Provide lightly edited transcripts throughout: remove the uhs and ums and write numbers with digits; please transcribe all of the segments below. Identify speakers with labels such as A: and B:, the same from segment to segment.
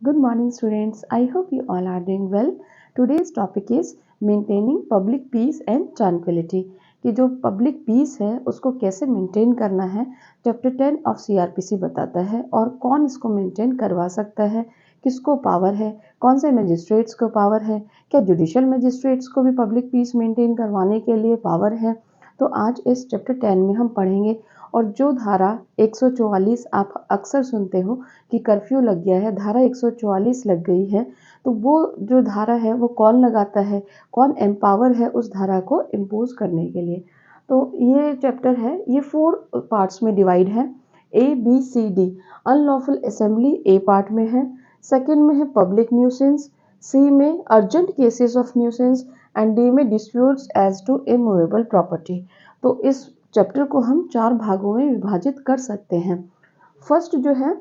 A: Good morning, students. I hope you all are doing well. Today's topic is maintaining public peace and tranquility. कि जो public piece है उसको कैसे maintain करना है, चैप्टर 10 ऑफ सीआरपीसी बताता है। और कौन इसको मेंटेन करवा सकता है, किसको पावर है, कौन से मजिस्ट्रेट्स को पावर है, क्या जुडिशियल मजिस्ट्रेट्स को भी पब्लिक पीस मेंटेन करवाने के लिए पावर है। तो आज इस चैप्टर 10 में हम पढ़ेंगे। और जो धारा 144 आप अक्सर सुनते हो कि कर्फ्यू लग गया है, धारा 144 लग गई है, तो वो जो धारा है वो कौन लगाता है, कौन एम्पावर है उस धारा को इम्पोज करने के लिए। तो ये चैप्टर है, ये 4 पार्ट्स में डिवाइड है। ABCD unlawful assembly A part में है, सेकंड में है पब्लिक न्यूसेंस, सी में urgent cases of nuisance and D में disputes as to immovable property. तो इस चैप्टर को हम 4 भागों में विभाजित कर सकते हैं। फर्स्ट जो है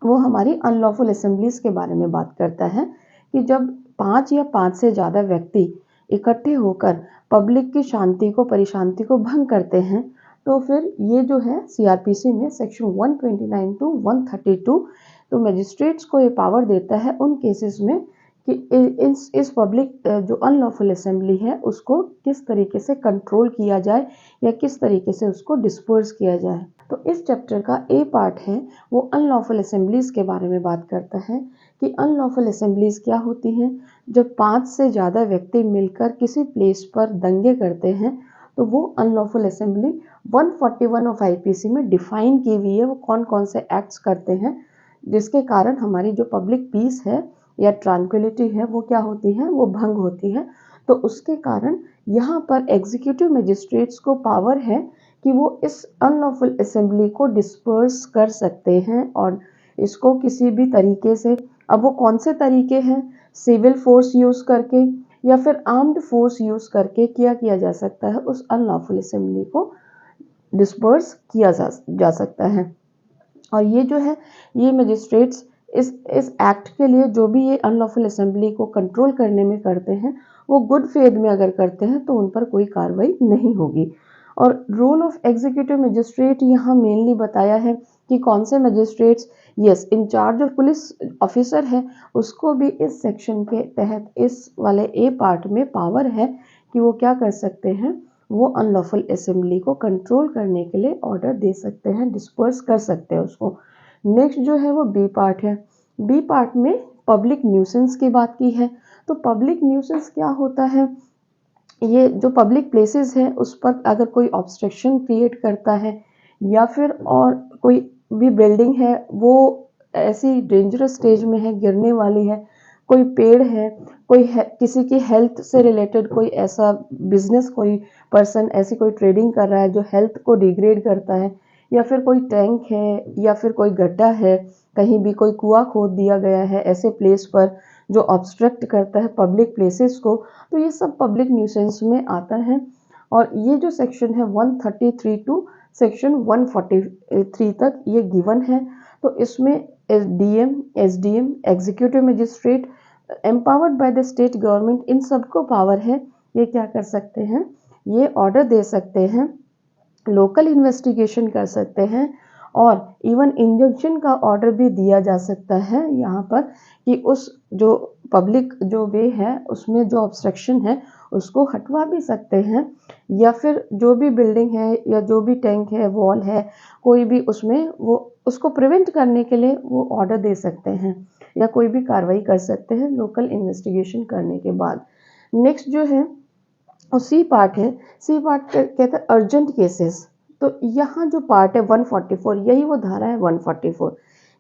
A: वो हमारी अनलॉफुल असेंबलीज के बारे में बात करता है कि जब 5 या 5 से ज़्यादा व्यक्ति इकट्ठे होकर पब्लिक की शांति को, परिशांति को भंग करते हैं, तो फिर ये जो है सीआरपीसी में सेक्शन 129 टू 132 तो मजिस्ट्रेट्स को ये पावर देता है उन केसेस में कि इस पब्लिक जो अनलॉफुल असेंबली है उसको किस तरीके से कंट्रोल किया जाए या किस तरीके से उसको डिस्पर्स किया जाए। तो इस चैप्टर का ए पार्ट है वो अनलॉफुल असेंबलीज के बारे में बात करता है कि अनलॉफुल असेंबलीज क्या होती हैं। जब 5 से ज़्यादा व्यक्ति मिलकर किसी प्लेस पर दंगे करते हैं तो वो अनलॉफुल असेंबली 141 ऑफ आईपीसी में डिफाइन की हुई है। वो कौन कौन से एक्ट्स करते हैं जिसके कारण हमारी जो पब्लिक पीस है या ट्रांक्विलिटी है वो क्या होती है, वो भंग होती है। तो उसके कारण यहाँ पर एग्जीक्यूटिव मजिस्ट्रेट्स को पावर है कि वो इस अनलॉफुल असेंबली को डिस्पर्स कर सकते हैं और इसको किसी भी तरीके से, अब वो कौन से तरीके हैं, सिविल फोर्स यूज़ करके या फिर आर्म्ड फोर्स यूज़ करके किया जा सकता है, उस अनलॉफुल असेंबली को डिस्पर्स किया जा सकता है। और ये जो है ये मजिस्ट्रेट्स इस एक्ट के लिए जो भी ये अनलॉफुल असेंबली को कंट्रोल करने में करते हैं वो गुड फेथ में अगर करते हैं तो उन पर कोई कार्रवाई नहीं होगी। और रोल ऑफ एग्जीक्यूटिव मजिस्ट्रेट यहाँ मेनली बताया है कि कौन से magistrates in-charge of police officer है उसको भी इस सेक्शन के तहत इस वाले ए पार्ट में पावर है कि वो क्या कर सकते हैं, वो अनलॉफुल असेंबली को कंट्रोल करने के लिए ऑर्डर दे सकते हैं, डिस्पर्स कर सकते हैं उसको। नेक्स्ट जो है वो बी पार्ट है। बी पार्ट में पब्लिक न्यूसेंस की बात की है। तो पब्लिक न्यूसेंस क्या होता है, ये जो पब्लिक प्लेसेस है उस पर अगर कोई ऑब्स्ट्रक्शन क्रिएट करता है या फिर और कोई भी बिल्डिंग है वो ऐसी डेंजरस स्टेज में है, गिरने वाली है, कोई पेड़ है, कोई है, किसी की हेल्थ से रिलेटेड कोई ऐसा बिजनेस, कोई पर्सन ऐसी कोई ट्रेडिंग कर रहा है जो हेल्थ को डिग्रेड करता है, या फिर कोई टैंक है या फिर कोई गड्ढा है, कहीं भी कोई कुआं खोद दिया गया है ऐसे प्लेस पर जो ऑब्स्ट्रक्ट करता है पब्लिक प्लेसेस को, तो ये सब पब्लिक न्यूसेंस में आता है। और ये जो सेक्शन है 133 टू सेक्शन 143 तक ये गिवन है। तो इसमें DM, SDM, executive magistrate empowered by the state government, इन सबको पावर है, ये क्या कर सकते हैं, ये ऑर्डर दे सकते हैं, लोकल इन्वेस्टिगेशन कर सकते हैं और इवन इंजंक्शन का ऑर्डर भी दिया जा सकता है यहाँ पर कि उस जो पब्लिक जो वे है उसमें जो ऑब्स्ट्रक्शन है उसको हटवा भी सकते हैं, या फिर जो भी बिल्डिंग है या जो भी टैंक है, वॉल है, कोई भी उसमें वो उसको प्रिवेंट करने के लिए वो ऑर्डर दे सकते हैं या कोई भी कार्रवाई कर सकते हैं लोकल इन्वेस्टिगेशन करने के बाद। नेक्स्ट जो है और सी पार्ट है, सी पार्ट कहता है अर्जेंट केसेस। तो यहाँ जो पार्ट है 144, यही वो धारा है 144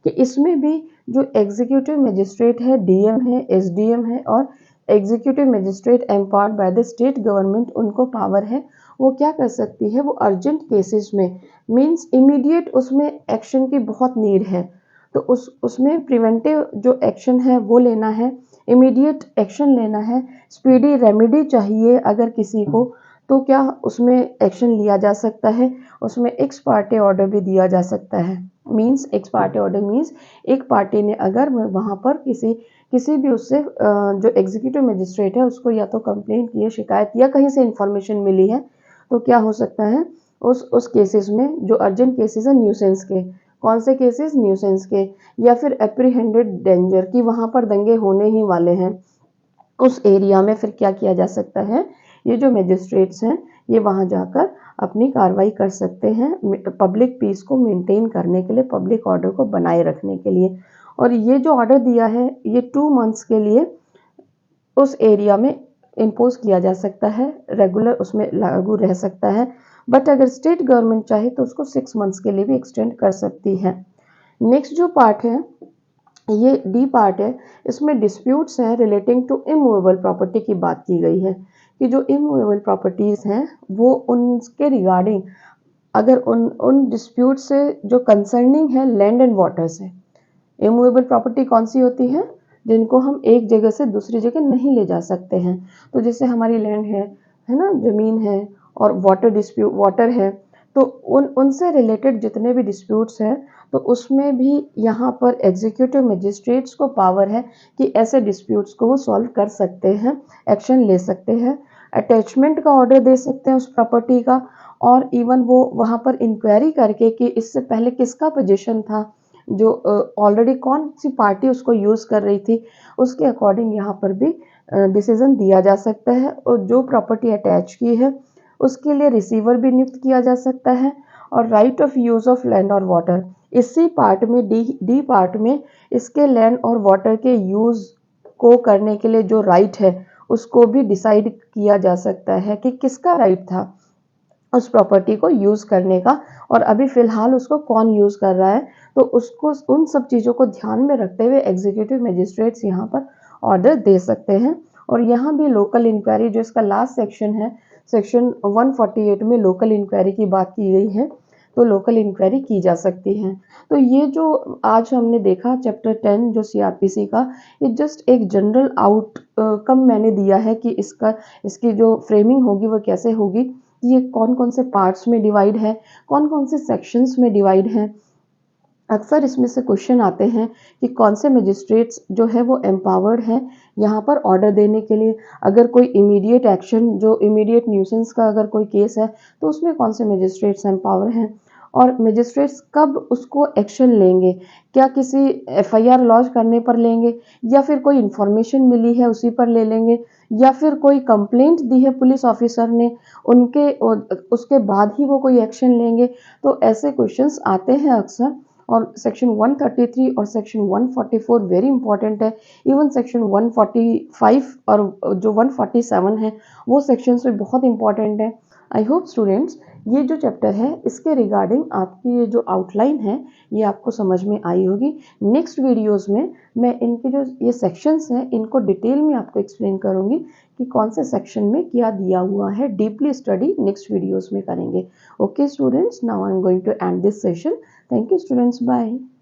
A: कि इसमें भी जो एग्जीक्यूटिव मजिस्ट्रेट है, डीएम है, एसडीएम है और executive magistrate empowered by the state government, उनको पावर है, वो क्या कर सकती है, वो अर्जेंट केसेस में मींस इमीडिएट उसमें एक्शन की बहुत नीड है तो उसमें प्रिवेंटिव जो एक्शन है वो लेना है, इमीडिएट एक्शन लेना है, स्पीडी रेमेडी चाहिए अगर किसी को, तो क्या उसमें एक्शन लिया जा सकता है। उसमें एक्स पार्टी ऑर्डर भी दिया जा सकता है। Means x party order means एक पार्टी ने अगर वहाँ पर किसी भी उससे जो एग्जीक्यूटिव मजिस्ट्रेट है उसको या तो कंप्लेंट की है, शिकायत या कहीं से इंफॉर्मेशन मिली है, तो क्या हो सकता है उस केसेस में जो अर्जेंट केसेस है न्यूसेंस के, कौन से केसेस, न्यूसेंस के, या फिर एप्रीहेंडेड डेंजर कि वहाँ पर दंगे होने ही वाले हैं, उस एरिया में फिर क्या किया जा सकता है, ये जो मजिस्ट्रेट्स हैं ये वहाँ जाकर अपनी कार्रवाई कर सकते हैं पब्लिक पीस को मेंटेन करने के लिए, पब्लिक ऑर्डर को बनाए रखने के लिए। और ये जो ऑर्डर दिया है ये 2 मंथ्स के लिए उस एरिया में इम्पोज किया जा सकता है, रेगुलर उसमें लागू रह सकता है, बट अगर स्टेट गवर्नमेंट चाहे तो उसको 6 मंथ्स के लिए भी एक्सटेंड कर सकती है। नेक्स्ट जो पार्ट है ये डी पार्ट है, इसमें डिस्प्यूट्स हैं रिलेटिंग टू इमूवेबल प्रॉपर्टी की बात की गई है कि जो इमूवेबल प्रॉपर्टीज़ हैं वो उनके रिगार्डिंग अगर उन डिस्प्यूट से जो कंसर्निंग है लैंड एंड वाटर से। इमूवेबल प्रॉपर्टी कौन सी होती है, जिनको हम एक जगह से दूसरी जगह नहीं ले जा सकते हैं, तो जैसे हमारी लैंड है ना, ज़मीन है, और वाटर डिस्प्यूट वाटर है, तो उनसे रिलेटेड जितने भी डिस्प्यूट्स हैं तो उसमें भी यहाँ पर एग्जीक्यूटिव मजिस्ट्रेट्स को पावर है कि ऐसे डिस्प्यूट्स को वो सॉल्व कर सकते हैं, एक्शन ले सकते हैं, अटैचमेंट का ऑर्डर दे सकते हैं उस प्रॉपर्टी का, और इवन वो वहाँ पर इंक्वायरी करके कि इससे पहले किसका पोजीशन था, जो ऑलरेडी कौन सी पार्टी उसको यूज़ कर रही थी, उसके अकॉर्डिंग यहाँ पर भी डिसीजन दिया जा सकता है। और जो प्रॉपर्टी अटैच की है उसके लिए रिसीवर भी नियुक्त किया जा सकता है। और right of use of land और वाटर, इसी पार्ट में डी पार्ट में इसके लैंड और वाटर के यूज़ को करने के लिए जो राइट है उसको भी डिसाइड किया जा सकता है कि किसका राइट था उस प्रॉपर्टी को यूज़ करने का, और अभी फ़िलहाल उसको कौन यूज़ कर रहा है, तो उसको उन सब चीज़ों को ध्यान में रखते हुए एग्जीक्यूटिव मजिस्ट्रेट्स यहाँ पर ऑर्डर दे सकते हैं। और यहाँ भी लोकल इंक्वायरी, जो इसका लास्ट सेक्शन है, सेक्शन 148 में लोकल इंक्वायरी की बात की गई है, तो लोकल इंक्वायरी की जा सकती है। तो ये जो आज हमने देखा चैप्टर 10 जो सीआरपीसी का, ये जस्ट एक जनरल आउटकम मैंने दिया है कि इसकी जो फ्रेमिंग होगी वो कैसे होगी, ये कौन कौन से पार्ट्स में डिवाइड है, कौन कौन से सेक्शंस में डिवाइड है। अक्सर इसमें से क्वेश्चन आते हैं कि कौन से मजिस्ट्रेट्स जो है वो एम्पावर्ड हैं यहाँ पर ऑर्डर देने के लिए, अगर कोई इमीडिएट एक्शन, जो इमीडिएट न्यूसेंस का अगर कोई केस है तो उसमें कौन से मजिस्ट्रेट्स एम्पावर हैं, और मजिस्ट्रेट्स कब उसको एक्शन लेंगे, क्या किसी एफआईआर लॉन्च करने पर लेंगे, या फिर कोई इन्फॉर्मेशन मिली है उसी पर ले लेंगे, या फिर कोई कंप्लेंट दी है पुलिस ऑफिसर ने उनके उसके बाद ही वो कोई एक्शन लेंगे। तो ऐसे क्वेश्चंस आते हैं अक्सर, और सेक्शन 133 और सेक्शन 144 वेरी इंपॉर्टेंट है। इवन सेक्शन 145 और जो 147 है वो सेक्शंस भी बहुत इंपॉर्टेंट है। आई होप स्टूडेंट्स ये जो चैप्टर है इसके रिगार्डिंग आपकी ये जो आउटलाइन है ये आपको समझ में आई होगी। नेक्स्ट वीडियोस में मैं इनके जो ये सेक्शंस हैं इनको डिटेल में आपको एक्सप्लेन करूँगी कि कौन से सेक्शन में क्या दिया हुआ है। डीपली स्टडी नेक्स्ट वीडियोस में करेंगे। Okay students, now I am going to end this session. Thank you students. Bye.